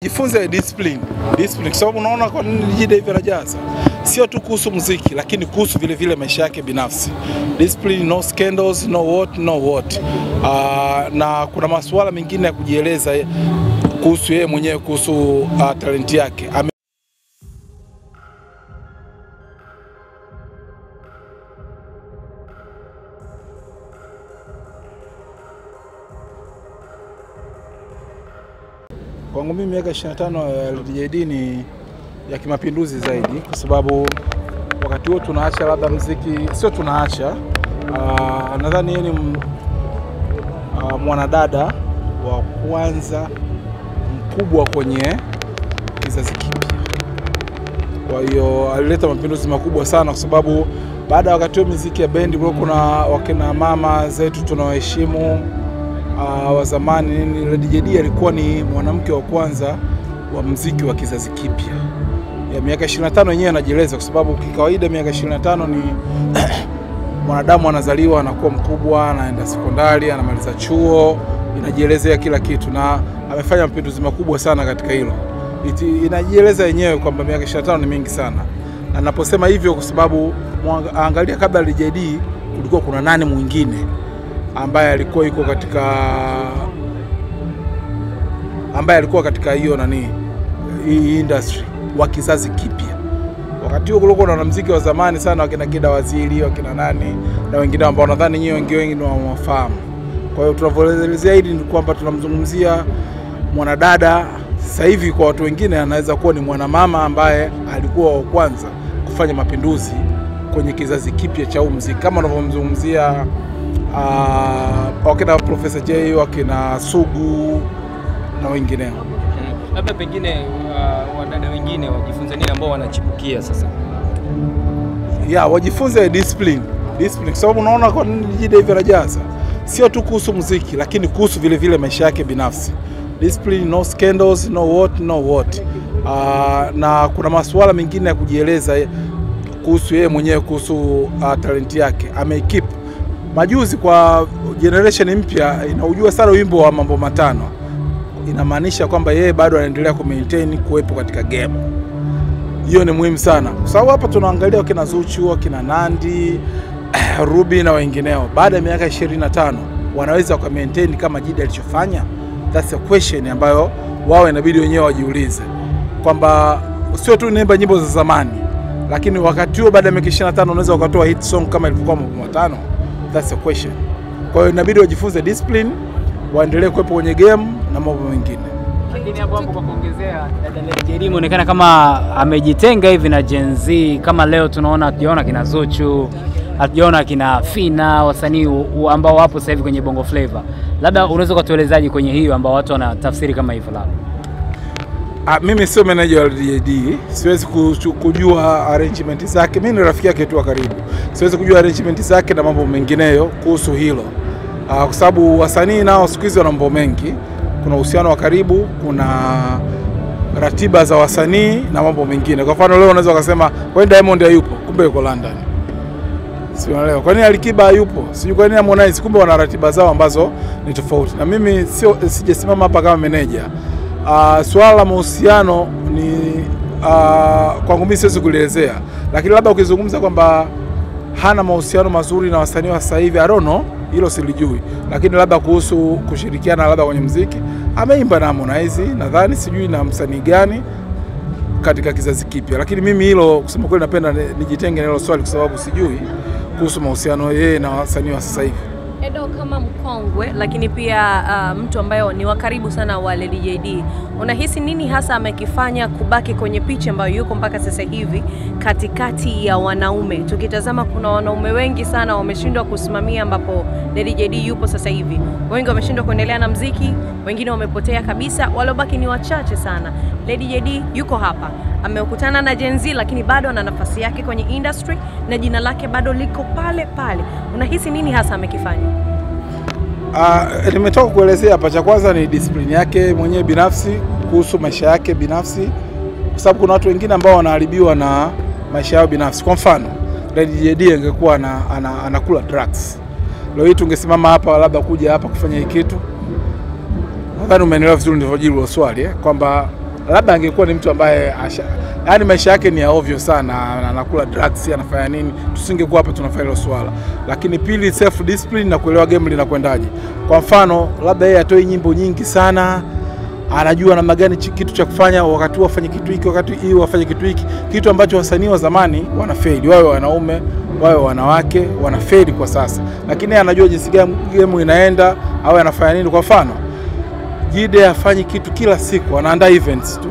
Jifunze discipline kwa sababu unaona kwa nini Dj Dave anajaza sio tu kuhusu muziki lakini kuhusu vile vile maisha yake binafsi. Discipline, no scandals, no what. Na kuna masuala mengine ya kujieleza kuhusu yeye mwenyewe, kuhusu talenti yake. Kwangu mimi miaka 25 ya DJD ni ya kimapinduzi zaidi, kwa sababu wakati huo tunaacha labda muziki, sio tunaacha, nadhani yeye ni mwanadada wa kwanza mkubwa kwenye kizazi kipya. Kwa hiyo alileta mapinduzi makubwa sana, kwa sababu baada ya wakati huo muziki ya bendi kuna wakina mama zetu tunawaheshimu wa zamani. DJD alikuwa ni mwanamke wa kwanza wa muziki wa kizazi kipya. Ya miaka 25 yenyewe anajieleza, kwa sababu kikawaida miaka 25 ni mwanadamu anazaliwa, anakuwa mkubwa, anaenda sekondari, anamaliza chuo, inajielezea kila kitu, na amefanya mapinduzi makubwa sana katika hilo. Inajieleza yenyewe kwamba miaka 25 ni mingi sana. Na ninaposema hivyo kwa sababu angalia, kabla DJD kulikuwa kuna nani mwingine ambaye alikuwa yuko katika hiyo hii industry wa kizazi kipya. Wakati huo kulikuwa na muziki wa zamani sana, wakina Kida Waziri, wakina nani na wengine ambao nadhani nyinyi wengi ni wafahamu. Kwa hiyo tunavyoelezea hili ni kwamba tunamzungumzia mwanadada. Sasa hivi kwa watu wengine anaweza kuwa ni mwanamama ambaye alikuwa wa kwanza kufanya mapinduzi kwenye kizazi kipya cha muziki, kama unavyomzungumzia wakina Professor J, wakina Sugu na wengineo. Labda pengine wadada wengine wajifunze nini ambao wanachipukia sasa? Wajifunze discipline kwa sababu unaona kwa nini Dj Dave anajaza sio tu kuhusu muziki lakini kuhusu vile vile maisha yake binafsi. Discipline, no scandals, no what. Na kuna masuala mengine ya kujieleza kuhusu yeye mwenyewe, kuhusu talenti yake. Amekeep majuzi kwa generation mpya inaujua sana wimbo wa mambo matano. Inamaanisha kwamba yeye bado anaendelea ku-maintain kuwepo katika game. Hiyo ni muhimu sana, kwa sababu hapa tunaangalia wakina Zuchu, wakina Nandi, Ruby na wengineo. Baada ya miaka 25 wanaweza ku-maintain kama Dj alichofanya? That's a question ambayo wao inabidi wenyewe wajiulize, kwamba sio tu naimba nyimbo za zamani, lakini wakati huo baada ya miaka 25 unaweza ukatoa hit song kama ilivyokuwa mambo matano. That's a question. Kwa hiyo inabidi wajifunze discipline, waendelee kuwepo kwenye game na mambo mengine. Lakini hapo kwa kuongezea, dada DJD inaonekana kama amejitenga hivi na Gen Z. Kama leo tunaona kina Zuchu, hatujaona kina Fina, wasanii ambao wapo sasa hivi kwenye Bongo Flava. Labda unaweza kutuelezaje kwenye hiyo ambao watu wanatafsiri kama hivyo labda? Mimi sio manager wa DJD, siwezi kujua arrangement zake. Mimi ni rafiki yake tu wa karibu, siwezi kujua arrangement zake na mambo mengineyo kuhusu hilo, kwa sababu wasanii nao siku hizi wana mambo mengi. Kuna uhusiano wa karibu, kuna ratiba za wasanii na mambo mengine. Kwa mfano leo unaweza kusema kwa nini Diamond hayupo, kumbe yuko London. Sio leo. Kwa nini Alikiba hayupo? Sijui kwa nini Harmonize, kumbe wana ratiba zao ambazo ni tofauti. Na mimi sijasimama hapa kama manager. Swala la mahusiano ni kwangu mimi siwezi kuelezea, lakini labda ukizungumza kwamba hana mahusiano mazuri na wasanii wa sasa hivi, I don't know, hilo silijui. Lakini labda kuhusu kushirikiana labda kwenye muziki, ameimba na Harmonize nadhani, sijui na msanii gani katika kizazi kipya. Lakini mimi hilo kusema kweli napenda nijitenge na hilo swali, kwa sababu sijui kuhusu mahusiano yeye na wasanii wa sasa hivi. Edo, kama mkongwe lakini pia mtu ambaye ni wa karibu sana wa DJD, unahisi nini hasa amekifanya kubaki kwenye picha ambayo yuko mpaka sasa hivi katikati ya wanaume? Tukitazama kuna wanaume wengi sana wameshindwa kusimamia ambapo DJD yupo sasa hivi. Wengi wameshindwa kuendelea na muziki, wengine wamepotea kabisa, waliobaki ni wachache sana. DJD yuko hapa, amekutana na Gen Z lakini bado ana nafasi yake kwenye industry na jina lake bado liko pale pale. Unahisi nini hasa amekifanya? Nimetoka kuelezea hapa. Cha kwanza ni discipline yake mwenyewe binafsi, kuhusu maisha yake binafsi, kwa sababu kuna watu wengine ambao wanaharibiwa na maisha yao binafsi. Kwa mfano DJD angekuwa anakula drugs, leo hii tungesimama hapa labda kuja hapa kufanya hiki kitu, Nadhani umeelewa vizuri nilivyojibu swali kwamba labda angekuwa ni mtu ambaye yani maisha yake ni ya ovyo sana, anakula drugs, anafanya nini, tusingekuwa hapa tunafanya hilo swala. Lakini pili, self discipline na kuelewa game linakwendaje. Kwa mfano labda yeye atoi nyimbo nyingi sana, anajua namna gani kitu cha kufanya, wakati huo afanye kitu hiki, wakati hii afanye kitu hiki, kitu ambacho wasanii wa zamani wanafeli, wao wanaume wao wanawake wanafeli kwa sasa. Lakini anajua jinsi gani game inaenda au anafanya nini. Kwa mfano Jide afanye kitu kila siku, anaandaa events tu.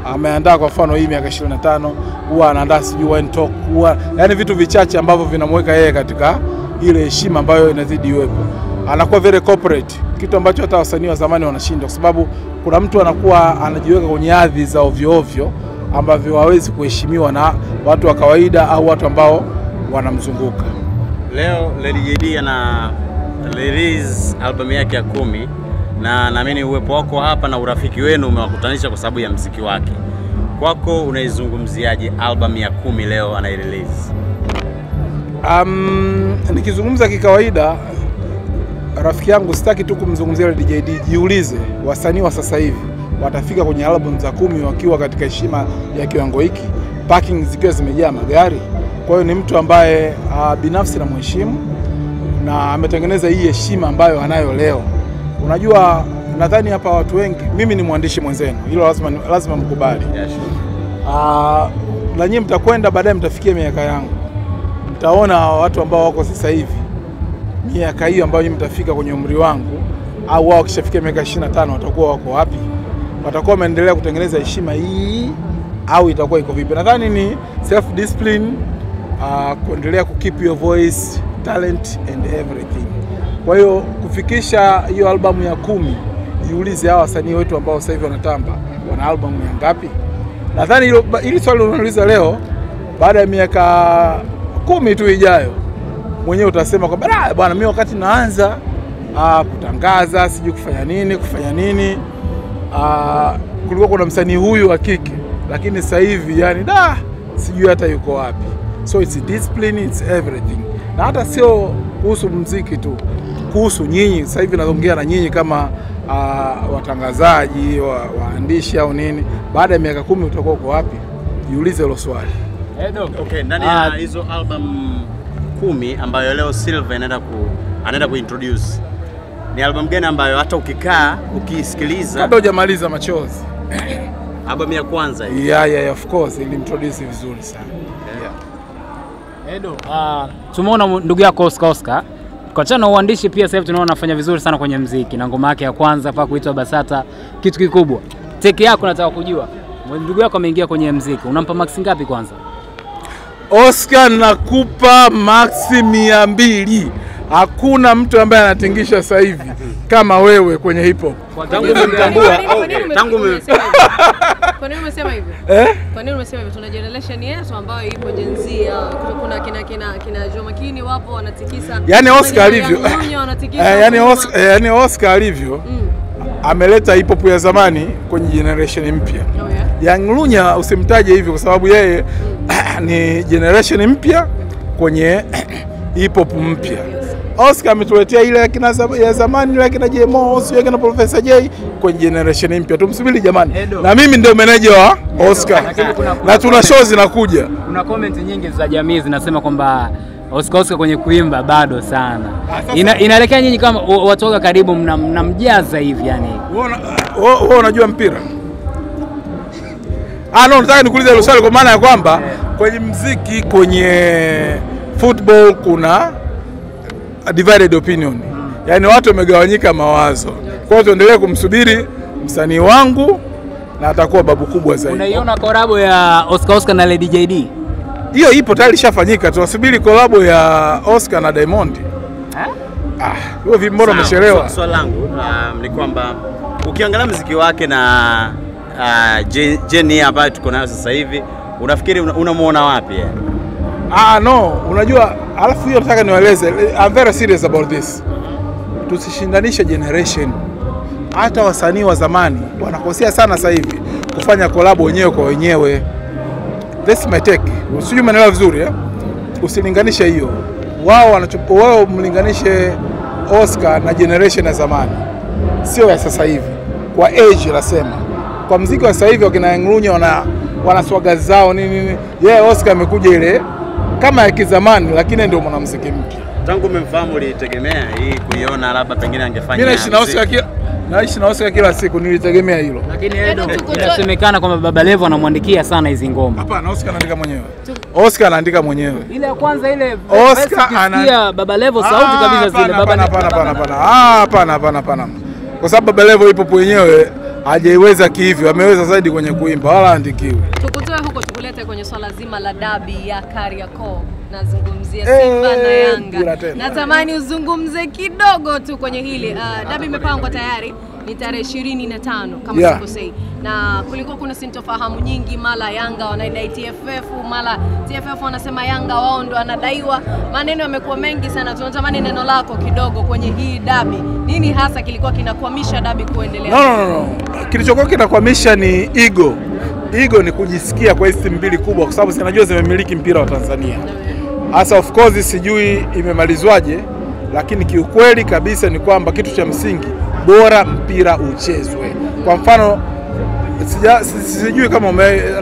Ameandaa kwa mfano hii miaka 25, huwa anaandaa sijui wine talk, huwa yani vitu vichache ambavyo vinamweka yeye katika ile heshima ambayo inazidi iwepo. Anakuwa very corporate, kitu ambacho hata wasanii wa zamani wanashindwa, kwa sababu kuna mtu anakuwa anajiweka kwenye hadhi za ovyo ovyo ambavyo hawezi kuheshimiwa na watu wa kawaida au watu ambao wanamzunguka. Leo Lady JD ana release album yake ya 10 na naamini uwepo wako hapa na urafiki wenu umewakutanisha kwa sababu ya muziki wake. Kwako unaizungumziaje album ya 10 leo ana release? Nikizungumza kikawaida, rafiki yangu sitaki tu kumzungumzia Lady JD, jiulize wasanii wa sasa hivi watafika kwenye album za 10 wakiwa katika heshima ya kiwango hiki, parking zikiwa zimejaa magari. Kwa hiyo ni mtu ambaye binafsi na mheshimu na ametengeneza hii heshima ambayo anayo leo. Unajua, nadhani hapa watu wengi, mimi ni mwandishi mwenzenu, hilo lazima mkubali. Yeah, sure. Na nyinyi mtakwenda baadaye mtafikia miaka yangu, mtaona watu ambao wako sasa hivi miaka hiyo ambayo nyinyi mtafika kwenye umri wangu, au wao kishafikia miaka 25 watakuwa wako wapi? Watakuwa wameendelea kutengeneza heshima hii au itakuwa iko vipi? Nadhani ni self discipline, kuendelea ku keep your voice, talent and everything. Kwa hiyo kufikisha hiyo albamu ya 10, jiulize hawa wasanii wetu ambao sasa hivi wanatamba wana albamu ya ngapi? Nadhani hili swali unauliza leo, baada ya miaka 10 tu ijayo mwenyewe utasema kwamba bwana, mimi wakati naanza kutangaza sijui kufanya nini kulikuwa kuna msanii huyu wa kike, lakini sasa hivi yani sijui hata yuko wapi. So it's discipline, it's everything. Na hata sio kuhusu muziki tu, kuhusu nyinyi. Sasa hivi naongea na nyinyi kama watangazaji, waandishi au nini. Baada ya miaka 10 utakuwa uko wapi? Jiulize hilo swali. Okay, ndani ya hizo album 10 ambayo leo Silva anaenda kuintroduce, ni album gani ambayo hata ukikaa ukisikiliza kabla hujamaliza machozi? Album ya kwanza hii. Yeah, of course, ilimtroduce vizuri sana. Edo, tumeona ndugu yako Oscar. Kwa chana uandishi pia sasa hivi tunaona anafanya vizuri sana kwenye muziki, na ngoma yake ya kwanza pa kuitwa Basata, kitu kikubwa. Teke yako nataka kujua, ndugu yako ameingia kwenye muziki, unampa max ngapi kwanza? Oscar nakupa max 200. Hakuna mtu ambaye anatingisha sasa hivi kama wewe kwenye hip hop. Tangu umemtambua, Kwa nini umesema hivyo? Kwa nini umesema hivyo? Tuna generation yetu ambayo ipo Gen Z, kuna kina Joh Makini wapo wanatikisa. Yaani Oscar alivyo. Yaani Oscar alivyo. Ameleta hip hop ya zamani kwenye generation mpya. Young Lunya usimtaje hivyo kwa sababu yeye ni generation mpya kwenye hip hop mpya. Oscar ametuletea ile ya zamani, ile kina Jemo, sio kina Professor J kwenye generation mpya. Tumsubiri jamani. Na mimi ndio manager wa Oscar. Na tuna show zinakuja. Kuna comment nyingi za jamii zinasema kwamba Oscar kwenye kuimba bado sana. Inaelekea nyinyi kama watu wa karibu mnamjaza hivi yani. Wewe unajua mpira? Nataka nikuulize hilo swali kwa maana ya kwamba kwenye muziki, kwenye football kuna divided opinion. Yaani watu wamegawanyika mawazo. Kwa hiyo tuendelee kumsubiri msanii wangu na atakuwa babu kubwa zaidi. Unaiona collabo ya Oscar na Lady JD? Hiyo ipo tayari ishafanyika. Tunasubiri collabo ya Oscar na Diamond. Wewe vimbora umechelewa. Swali langu ni kwamba ukiangalia muziki wake na Jenny ambayo tuko nayo sasa hivi, unafikiri unamuona wapi yani? No, unajua, alafu hiyo nataka niwaeleze, I'm very serious about this. Tusishindanishe generation. Hata wasanii wa zamani wanakosea sana sasa hivi kufanya collab wenyewe kwa wenyewe. This my take. Usijui umeelewa vizuri Usilinganishe hiyo. Wao mlinganishe Oscar na generation ya zamani. Sio ya sasa hivi. Kwa age nasema. kwa muziki wa sasa hivi wakina Nglunya wana swaga zao nini. Oscar amekuja ile kama ya kizamani, lakini ndio mwanamuziki mpya. Tangu umemfahamu ulitegemea hii kuiona labda pengine angefanya? Mimi naishi na Oscar kila siku, nilitegemea hilo. Lakini inasemekana kwamba Baba Levo anamwandikia sana hizi ngoma. Hapana, Oscar anaandika mwenyewe. Oscar anaandika mwenyewe. Ile ya kwanza ile Oscar anasikia Baba Levo sauti kabisa zile. Hapana. Kwa sababu Baba Levo ipo mwenyewe hajaiweza kihivyo, ameweza zaidi kwenye kuimba wala andikiwi. Tukutoe huko tukulete kwenye swala zima la dabi ya Kariakoo. Nazungumzia Simba na Yanga. Natamani uzungumze kidogo tu kwenye hili. Dabi imepangwa tayari ni tarehe 25 kama sikosei. Na kulikuwa kuna sintofahamu nyingi, mala Yanga wanaidai TFF, mala TFF wanasema Yanga wao ndo wanadaiwa. Maneno yamekuwa mengi sana. Tunatamani neno lako kidogo kwenye hii dabi. Nini hasa kilikuwa kinakwamisha dabi kuendelea? No. Kilichokuwa kinakwamisha ni ego. Ego ni kujisikia kwa hizi mbili kubwa, kwa sababu zinajua zimemiliki mpira wa Tanzania. Asa of course sijui imemalizwaje, lakini kiukweli kabisa ni kwamba kitu cha msingi bora mpira uchezwe. Kwa mfano sijui kama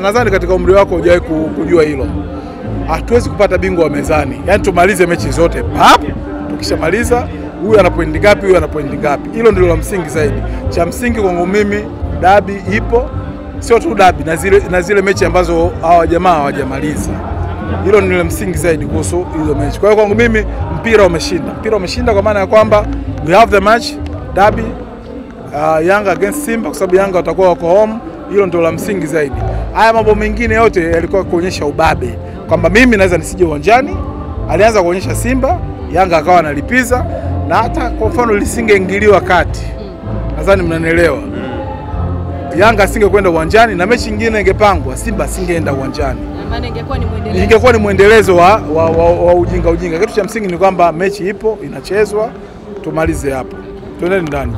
nadhani katika umri wako hujawahi kujua hilo. Hatuwezi kupata bingwa wa mezani. Yaani tumalize mechi zote. Tukishamaliza huyu ana pointi ngapi, huyu ana pointi ngapi. Hilo ndilo la msingi zaidi. Cha msingi kwangu mimi dabi ipo. Sio tu dabi na zile mechi ambazo hawa jamaa hawajamaliza. Hilo ni la msingi zaidi kuhusu hizo mechi. Kwa hiyo kwangu mimi mpira umeshinda. Mpira umeshinda kwa maana ya kwamba we have the match dabi Yanga against Simba, kwa sababu Yanga watakuwa wako home. Hilo ndio la msingi zaidi. Haya mambo mengine yote yalikuwa kuonyesha ubabe kwamba mimi naweza nisije uwanjani. Alianza kuonyesha Simba, Yanga akawa analipiza, na hata kwa mfano lisingeingiliwa kati. Nadhani mnanielewa. Yanga asingekwenda uwanjani na mechi nyingine ingepangwa, Simba asingeenda uwanjani. Maana ingekuwa ni muendelezo. Ingekuwa ni muendelezo wa ujinga. Kitu cha msingi ni kwamba mechi ipo, inachezwa, tumalize hapo. Tuendeni ndani.